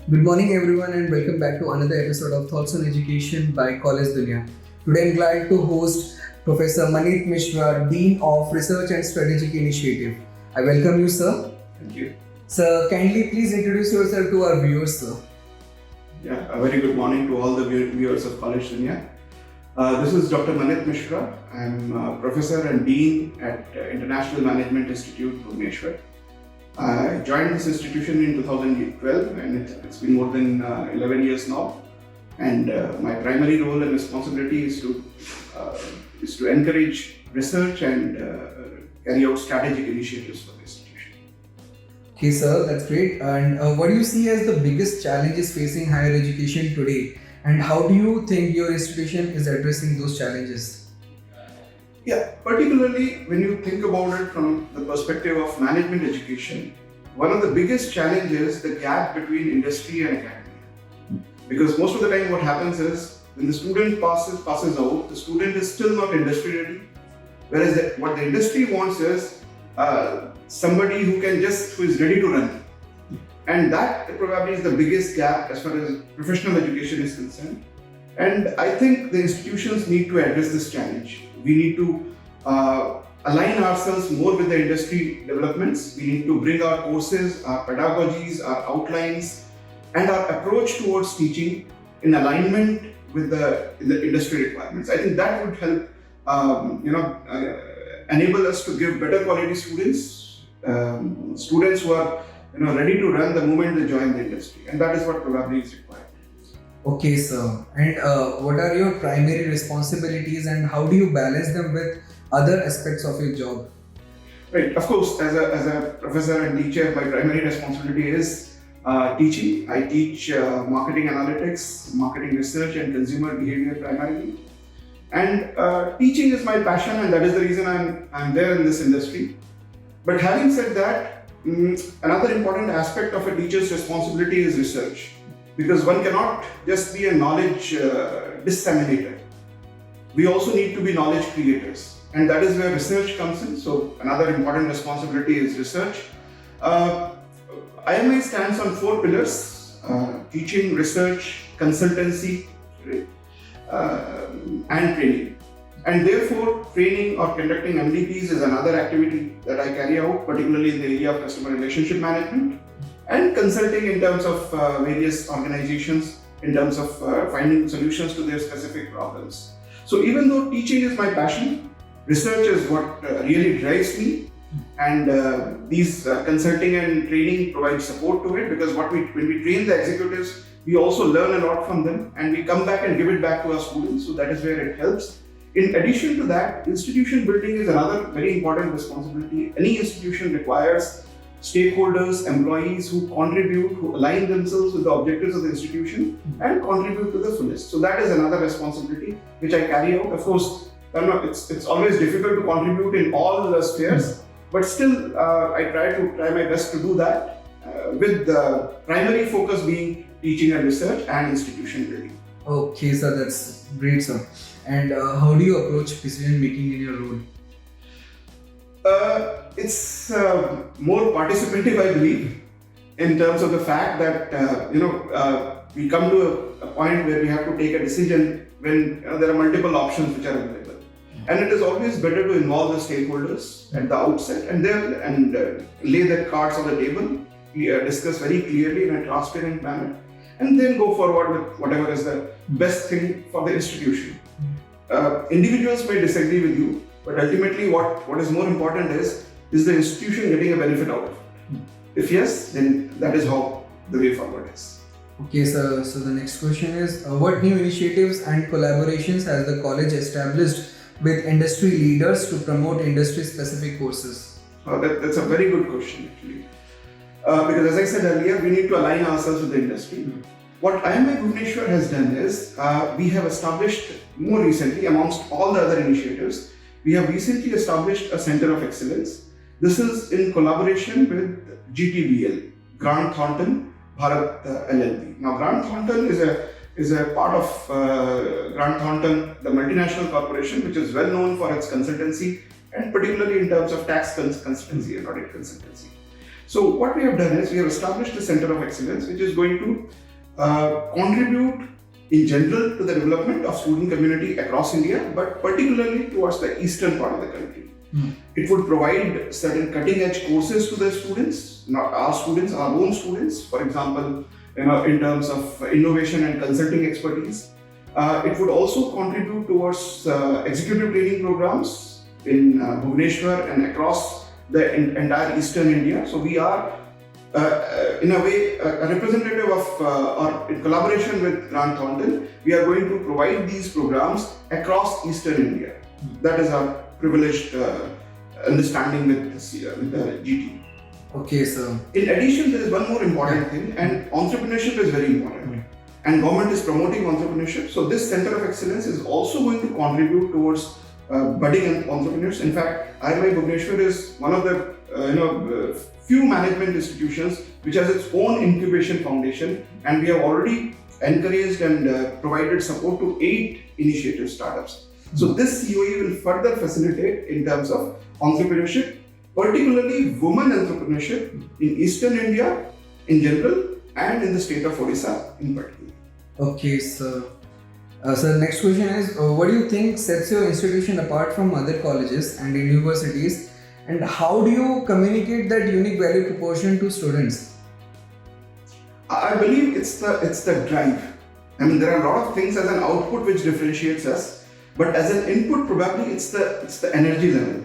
Good morning, everyone, and welcome back to another episode of Thoughts on Education by College Dunia. Today, I'm glad to host Professor Manit Mishra, Dean of Research and Strategic Initiative. I welcome you, sir. Thank you. Sir, kindly please introduce yourself to our viewers, sir. Yeah, a very good morning to all the viewers of College Dunia. This is Dr. Manit Mishra. I'm a professor and dean at International Management Institute, Bhubaneswar. I joined this institution in 2012 and it's been more than 11 years now. And my primary role and responsibility is to encourage research and carry out strategic initiatives for the institution. Okay, sir, that's great. And what do you see as the biggest challenges facing higher education today? And how do you think your institution is addressing those challenges? Yeah, particularly when you think about it from the perspective of management education, one of the biggest challenges is the gap between industry and academia. Because most of the time what happens is, when the student passes out, the student is still not industry ready. Whereas what the industry wants is somebody who is ready to run. And that probably is the biggest gap as far as professional education is concerned. And I think the institutions need to address this challenge. We need to align ourselves more with the industry developments. We need to bring our courses, our pedagogies, our outlines, and our approach towards teaching in alignment with the industry requirements. I think that would help, enable us to give better quality students who are ready to run the moment they join the industry, and that is what probably is required. Okay, sir. And what are your primary responsibilities and how do you balance them with other aspects of your job? Right. Of course, as a professor and teacher, my primary responsibility is teaching. I teach marketing analytics, marketing research, and consumer behavior primarily. And teaching is my passion, and that is the reason I'm there in this industry. But having said that, another important aspect of a teacher's responsibility is research. Because one cannot just be a knowledge disseminator. We also need to be knowledge creators. And that is where research comes in. So another important responsibility is research. IMI stands on 4 pillars: teaching, research, consultancy, and training. And therefore, training or conducting MDPs is another activity that I carry out, particularly in the area of customer relationship management. And consulting in terms of various organizations, in terms of finding solutions to their specific problems. So even though teaching is my passion, research is what really drives me, and these consulting and training provide support to it, because when we train the executives, we also learn a lot from them, and we come back and give it back to our students, so that is where it helps. In addition to that, institution building is another very important responsibility. Any institution requires stakeholders, employees who contribute, who align themselves with the objectives of the institution and contribute to the fullest. So that is another responsibility which I carry out. Of course, it's always difficult to contribute in all the spheres, but still I try my best to do that with the primary focus being teaching and research and institution building. Okay, sir, that's great, sir. And how do you approach decision making in your role? It's more participative, I believe, in terms of the fact that we come to a point where we have to take a decision when there are multiple options which are available, and it is always better to involve the stakeholders at the outset and lay their cards on the table, discuss very clearly in a transparent manner, and then go forward with whatever is the best thing for the institution. Individuals may disagree with you, but ultimately what is more important is the institution getting a benefit out of it? If yes, then that is how the way forward is. Okay, sir. So the next question is, what new initiatives and collaborations has the college established with industry leaders to promote industry-specific courses? That's a very good question, actually. Because as I said earlier, we need to align ourselves with the industry. What IMI Bhubaneswar has done is, we have established more recently, amongst all the other initiatives, we have recently established a Center of Excellence. This is in collaboration with GTBL, Grant Thornton Bharat LLP. Now, Grant Thornton is a part of Grant Thornton, the multinational corporation, which is well known for its consultancy, and particularly in terms of tax consultancy and audit consultancy. So what we have done is we have established a center of excellence which is going to contribute in general to the development of student community across India, but particularly towards the eastern part of the country. It would provide certain cutting edge courses to the students, not our students, our own students, for example, in terms of innovation and consulting expertise. It would also contribute towards executive training programs in Bhubaneswar and across the entire eastern India. So we are in a way a representative of or in collaboration with Grant Thornton, we are going to provide these programs across eastern India. That is our privileged understanding with the GT. Okay, sir. In addition, there is one more important thing, and entrepreneurship is very important. And government is promoting entrepreneurship. So this center of excellence is also going to contribute towards budding entrepreneurs. In fact, IMI Bhubaneswar is one of the few management institutions which has its own incubation foundation, and we have already encouraged and provided support to 8 initiative startups. So this COE will further facilitate in terms of entrepreneurship, particularly women entrepreneurship in Eastern India in general and in the state of Odisha in particular. Okay, sir. Sir, next question is, what do you think sets your institution apart from other colleges and universities, and how do you communicate that unique value proportion to students? I believe it's the drive. I mean, there are a lot of things as an output which differentiates us, but as an input, probably it's the energy level,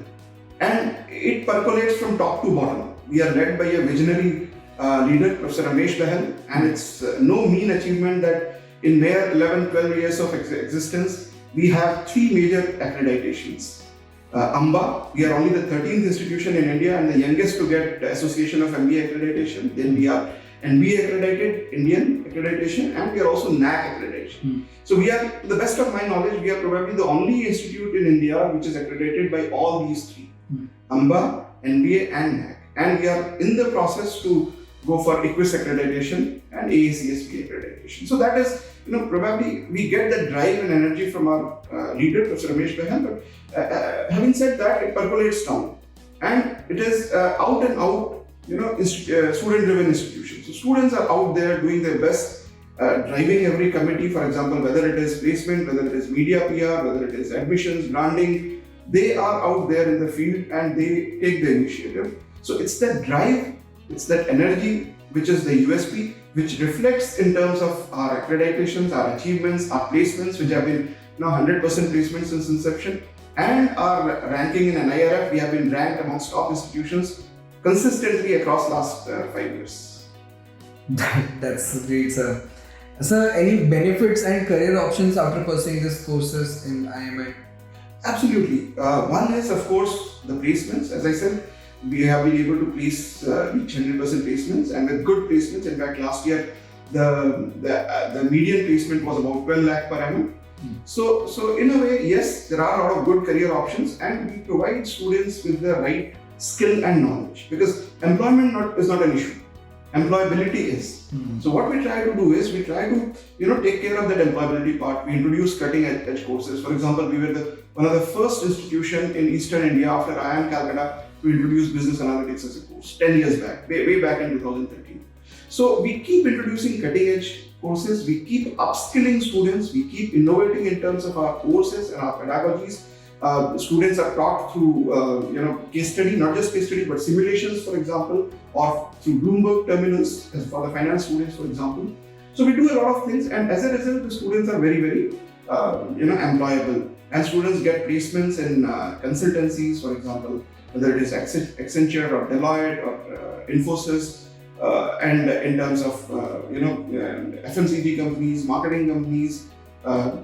and it percolates from top to bottom. We are led by a visionary leader, Professor Ramesh Bahal, and it's no mean achievement that in mere 11-12 years of existence, we have 3 major accreditations. AMBA, we are only the 13th institution in India and the youngest to get Association of MBA accreditation. Then we are NBA accredited, Indian accreditation, and we are also NAC accreditation. So we are, to the best of my knowledge, we are probably the only institute in India which is accredited by all these 3, AMBA, NBA and NAC. And we are in the process to go for EQUIS accreditation and AACSB accreditation. So that is, probably we get the drive and energy from our leader, Professor Ramesh Bahal, but having said that, it percolates down. And it is out and out, student-driven institution. So students are out there doing their best, driving every committee, for example, whether it is placement, whether it is media PR, whether it is admissions, branding, they are out there in the field and they take the initiative. So it's that drive, it's that energy, which is the USP, which reflects in terms of our accreditations, our achievements, our placements, which have been 100% placements since inception, and our ranking in NIRF. We have been ranked amongst top institutions consistently across last 5 years. That's great, sir. Sir, any benefits and career options after pursuing these courses in IMI? Absolutely. One is, of course, the placements. As I said, we have been able to reach 100% placements, and with good placements. In fact, last year the median placement was about 12 lakh per annum. So in a way, yes, there are a lot of good career options, and we provide students with the right skill and knowledge, because employment is not an issue. Employability is. So what we try to do is we try to take care of that employability part. We introduce cutting edge courses. For example, we were one of the first institution in Eastern India after IIM Calcutta to introduce business analytics as a course 10 years back, way back in 2013. So we keep introducing cutting edge courses, we keep upskilling students, we keep innovating in terms of our courses and our pedagogies. Students are taught through case study, not just case study, but simulations, for example, or through Bloomberg terminals as for the finance students, for example. So we do a lot of things, and as a result, the students are very, very employable, and students get placements in consultancies, for example, whether it is Accenture or Deloitte or Infosys, and in terms of FMCG companies, marketing companies.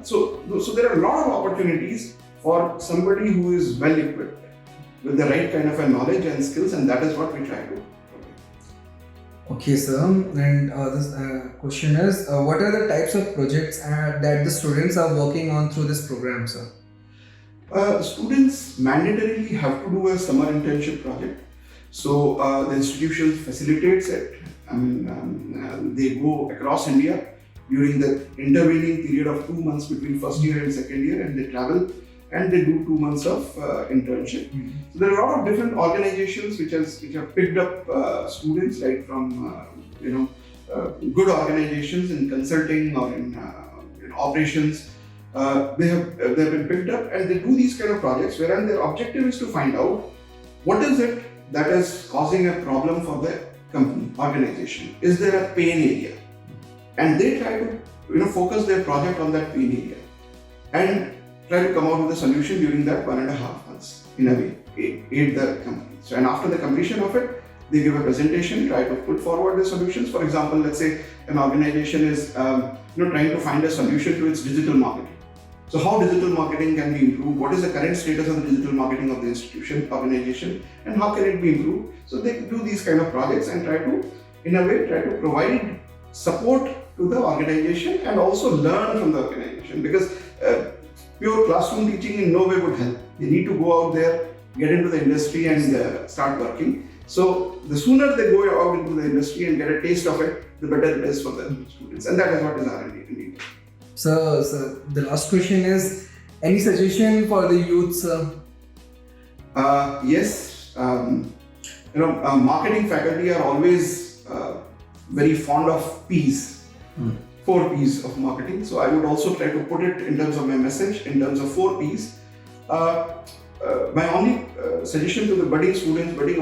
So there are a lot of opportunities for somebody who is well equipped with the right kind of a knowledge and skills, and that is what we try to provide. Okay, sir. And this question is, what are the types of projects that the students are working on through this program, sir? Students mandatorily have to do a summer internship project. So the institution facilitates it. They go across India during the intervening period of 2 months between first year and second year, and they travel and they do 2 months of internship. So there are a lot of different organizations which have picked up students right from good organizations in consulting or in operations. They have been picked up and they do these kind of projects wherein their objective is to find out what is it that is causing a problem for the company, organization. Is there a pain area? And they try to focus their project on that pain area and try to come out with a solution during that 1.5 months in a way, aid the company. So, and after the completion of it, they give a presentation, try to put forward the solutions. For example, let's say an organization is trying to find a solution to its digital marketing. So how digital marketing can be improved? What is the current status of the digital marketing of the institution, organization, and how can it be improved? So they do these kind of projects and try to provide support to the organization and also learn from the organization, because pure classroom teaching in no way would help. They need to go out there, get into the industry and start working. So the sooner they go out into the industry and get a taste of it, the better it is for the students. And that is what is R&D indeed. So the last question is, any suggestion for the youth, sir? Yes. Marketing faculty are always very fond of P's. 4 P's of marketing. So I would also try to put it in terms of my message, in terms of 4 P's. My only suggestion to the budding students, budding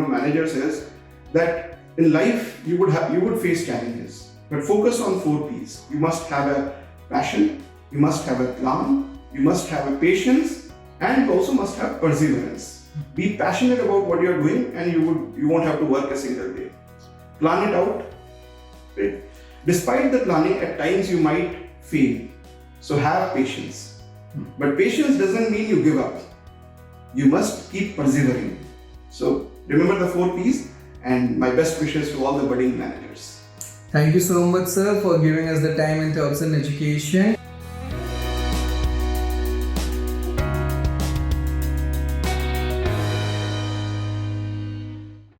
managers is that in life you would face challenges, but focus on 4 P's. You must have a passion, you must have a plan, you must have a patience, and you also must have perseverance. Be passionate about what you are doing, and you won't have to work a single day. Plan it out. Right? Despite the planning, at times you might fail. So have patience. But patience doesn't mean you give up. You must keep persevering. So remember the 4 P's, and my best wishes to all the budding managers. Thank you so much, sir, for giving us the time in Talks on Education.